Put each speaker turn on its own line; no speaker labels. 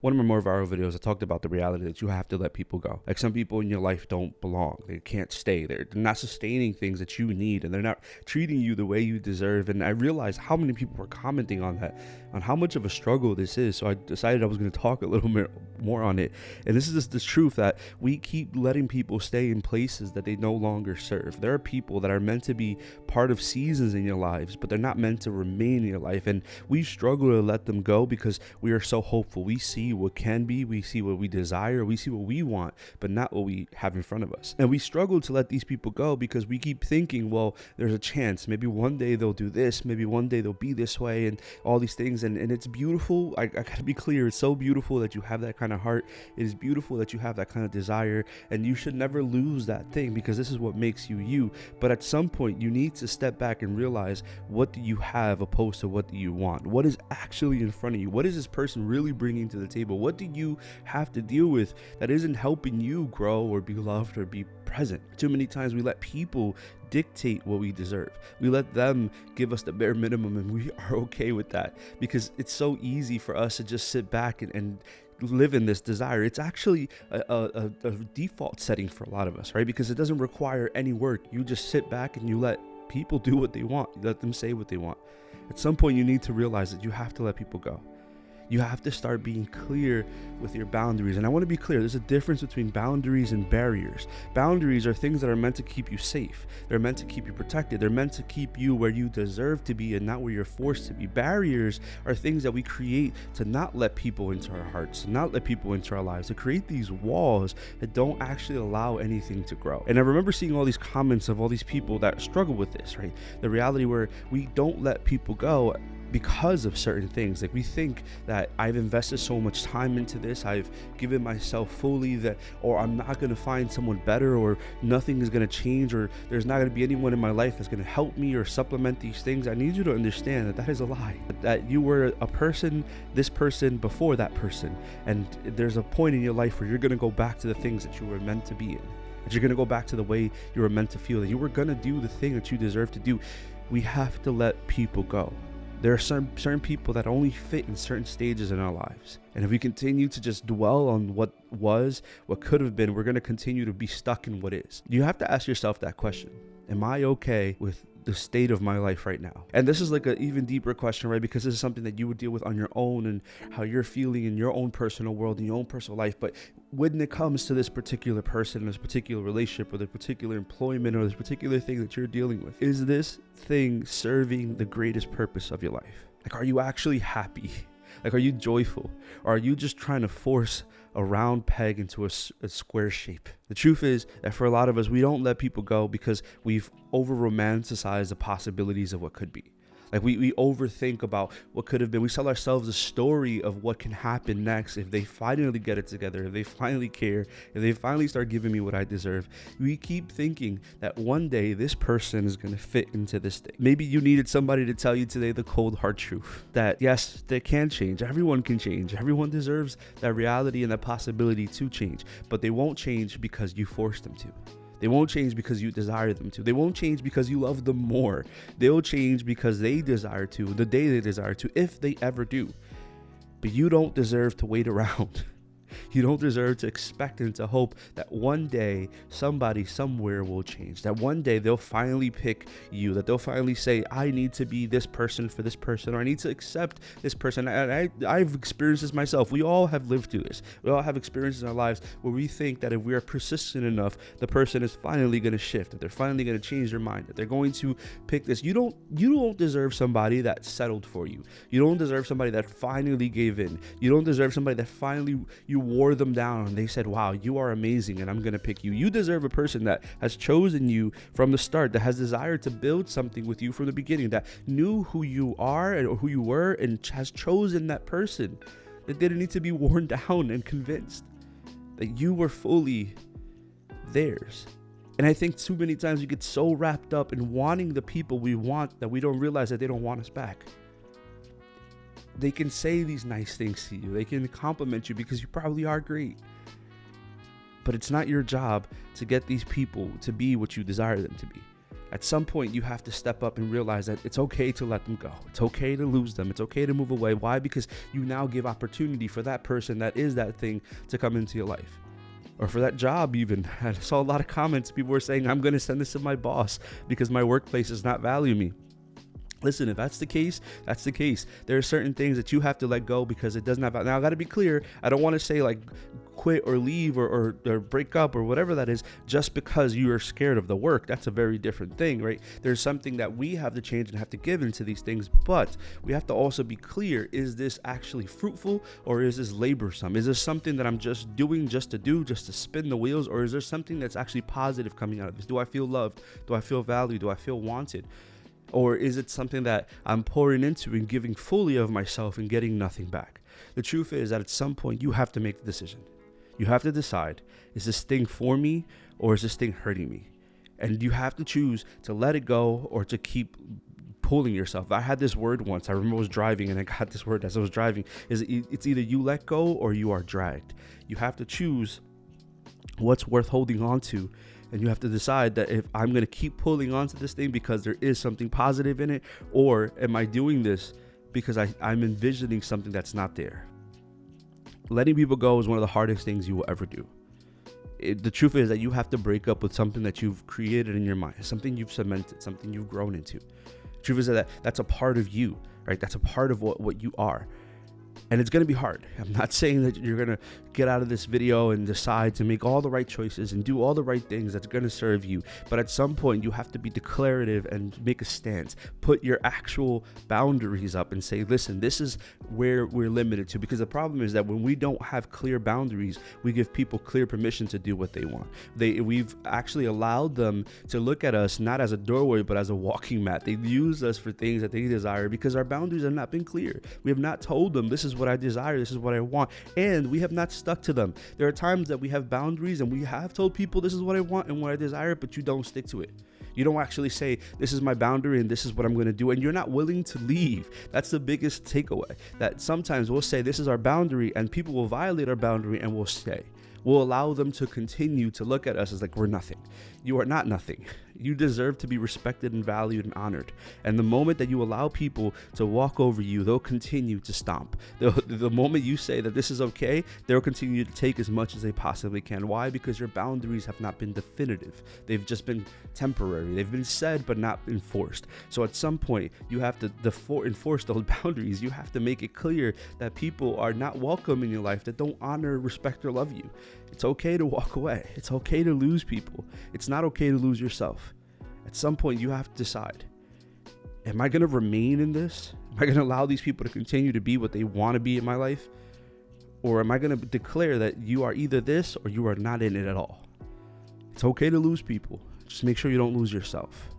One of my more viral videos, I talked about the reality that you have to let people go. Like, some people in your life don't belong. They can't stay. They're not sustaining things that you need, and they're not treating you the way you deserve. And I realized how many people were commenting on that, on how much of a struggle this is. So I decided I was going to talk a little bit more on it. And this is just the truth that we keep letting people stay in places that they no longer serve. There are people that are meant to be part of seasons in your lives, but they're not meant to remain in your life. And we struggle to let them go because we are so hopeful. We see what can be, we see what we desire, we see what we want, but not what we have in front of us. And we struggle to let these people go because we keep thinking, well, there's a chance. Maybe one day they'll do this. Maybe one day they'll be this way, and all these things. And it's beautiful. I gotta be clear. It's so beautiful that you have that kind of heart. It is beautiful that you have that kind of desire, and you should never lose that thing because this is what makes you you. But at some point, you need to step back and realize, what do you have opposed to what do you want? What is actually in front of you? What is this person really bringing to the table? What do you have to deal with that isn't helping you grow or be loved or be present? Too many times we let people dictate what we deserve. We let them give us the bare minimum, and we are okay with that because it's so easy for us to just sit back and live in this desire. It's actually a default setting for a lot of us, right? Because it doesn't require any work. You just sit back and you let people do what they want. You let them say what they want. At some point, you need to realize that you have to let people go. You have to start being clear with your boundaries. And I want to be clear, there's a difference between boundaries and barriers. Boundaries are things that are meant to keep you safe. They're meant to keep you protected. They're meant to keep you where you deserve to be and not where you're forced to be. Barriers are things that we create to not let people into our hearts, to not let people into our lives, to create these walls that don't actually allow anything to grow. And I remember seeing all these comments of all these people that struggle with this, right? The reality where we don't let people go because of certain things. Like, we think that I've invested so much time into this, I've given myself fully, that, or I'm not going to find someone better, or nothing is going to change, or there's not going to be anyone in my life that's going to help me or supplement these things. I need you to understand that that is a lie, that you were a person, this person before that person, and there's a point in your life where you're going to go back to the things that you were meant to be in, that you're going to go back to the way you were meant to feel, that you were going to do the thing that you deserve to do. We have to let people go. There are certain people that only fit in certain stages in our lives. And if we continue to just dwell on what was, what could have been, we're going to continue to be stuck in what is. You have to ask yourself that question. Am I okay with the state of my life right now? And this is like an even deeper question, right? Because this is something that you would deal with on your own, and how you're feeling in your own personal world, in your own personal life. But when it comes to this particular person, this particular relationship, or this particular employment, or this particular thing that you're dealing with, is this thing serving the greatest purpose of your life? Like, are you actually happy? Like, are you joyful? Or are you just trying to force a round peg into a square shape? The truth is that for a lot of us, we don't let people go because we've over-romanticized the possibilities of what could be. Like, we overthink about what could have been. We sell ourselves a story of what can happen next if they finally get it together, if they finally care, if they finally start giving me what I deserve. We keep thinking that one day this person is going to fit into this thing. Maybe you needed somebody to tell you today the cold hard truth that yes, they can change. Everyone can change. Everyone deserves that reality and that possibility to change, but they won't change because you force them to. They won't change because you desire them to. They won't change because you love them more. They'll change because they desire to, the day they desire to, if they ever do. But you don't deserve to wait around. You don't deserve to expect and to hope that one day somebody somewhere will change, that one day they'll finally pick you, that they'll finally say, I need to be this person for this person, or I need to accept this person. And I've experienced this myself. We all have lived through this. We all have experiences in our lives where we think that if we are persistent enough, the person is finally going to shift, that they're finally going to change their mind, that they're going to pick this. You don't deserve somebody that settled for you. You don't deserve somebody that finally gave in. You don't deserve somebody that finally you wore them down and they said, wow, you are amazing and I'm going to pick you. You deserve a person that has chosen you from the start, that has desired to build something with you from the beginning, that knew who you are or who you were and has chosen that person, that didn't need to be worn down and convinced that you were fully theirs. And I think too many times we get so wrapped up in wanting the people we want that we don't realize that they don't want us back. They can say these nice things to you. They can compliment you because you probably are great. But it's not your job to get these people to be what you desire them to be. At some point, you have to step up and realize that it's okay to let them go. It's okay to lose them. It's okay to move away. Why? Because you now give opportunity for that person that is that thing to come into your life. Or for that job even. I saw a lot of comments. People were saying, I'm going to send this to my boss because my workplace does not value me. Listen, if that's the case, that's the case. There are certain things that you have to let go because it doesn't have value. Now, I got to be clear. I don't want to say like quit or leave or break up or whatever that is just because you are scared of the work. That's a very different thing, right? There's something that we have to change and have to give into these things, but we have to also be clear. Is this actually fruitful or is this laborsome? Is this something that I'm just doing just to spin the wheels, or is there something that's actually positive coming out of this? Do I feel loved? Do I feel valued? Do I feel wanted? Or is it something that I'm pouring into and giving fully of myself and getting nothing back? The truth is that at some point you have to make the decision. You have to decide, is this thing for me or is this thing hurting me? And you have to choose to let it go or to keep pulling yourself. I had this word once. I remember I was driving and I got this word as I was driving. It's either you let go or you are dragged. You have to choose what's worth holding on to. And you have to decide that if I'm going to keep pulling onto this thing because there is something positive in it, or am I doing this because I'm envisioning something that's not there. Letting people go is one of the hardest things you will ever do. The truth is that you have to break up with something that you've created in your mind, something you've cemented, something you've grown into. The truth is that that's a part of you, right? That's a part of what you are. And it's going to be hard. I'm not saying that you're going to get out of this video and decide to make all the right choices and do all the right things that's going to serve you. But at some point, you have to be declarative and make a stance. Put your actual boundaries up and say, listen, this is where we're limited to. Because the problem is that when we don't have clear boundaries, we give people clear permission to do what they want. We've actually allowed them to look at us not as a doorway, but as a walking mat. They use us for things that they desire because our boundaries have not been clear. We have not told them, this is what I desire, this is what I want, and we have not stuck to them. There are times that we have boundaries and we have told people this is what I want and what I desire, but you don't stick to it. You don't actually say, this is my boundary and this is what I'm going to do, and you're not willing to leave. That's the biggest takeaway, that sometimes we'll say this is our boundary and people will violate our boundary and we'll stay. We'll allow them to continue to look at us as like we're nothing. You are not nothing. You deserve to be respected and valued and honored. And the moment that you allow people to walk over you, they'll continue to stomp. The moment you say that this is okay, they'll continue to take as much as they possibly can. Why? Because your boundaries have not been definitive. They've just been temporary. They've been said but not enforced. So at some point, you have to enforce those boundaries. You have to make it clear that people are not welcome in your life that don't honor, respect, or love you. It's okay to walk away. It's okay to lose people. It's not okay to lose yourself. At some point, you have to decide, am I going to remain in this? Am I going to allow these people to continue to be what they want to be in my life? Or am I going to declare that you are either this or you are not in it at all? It's okay to lose people. Just make sure you don't lose yourself.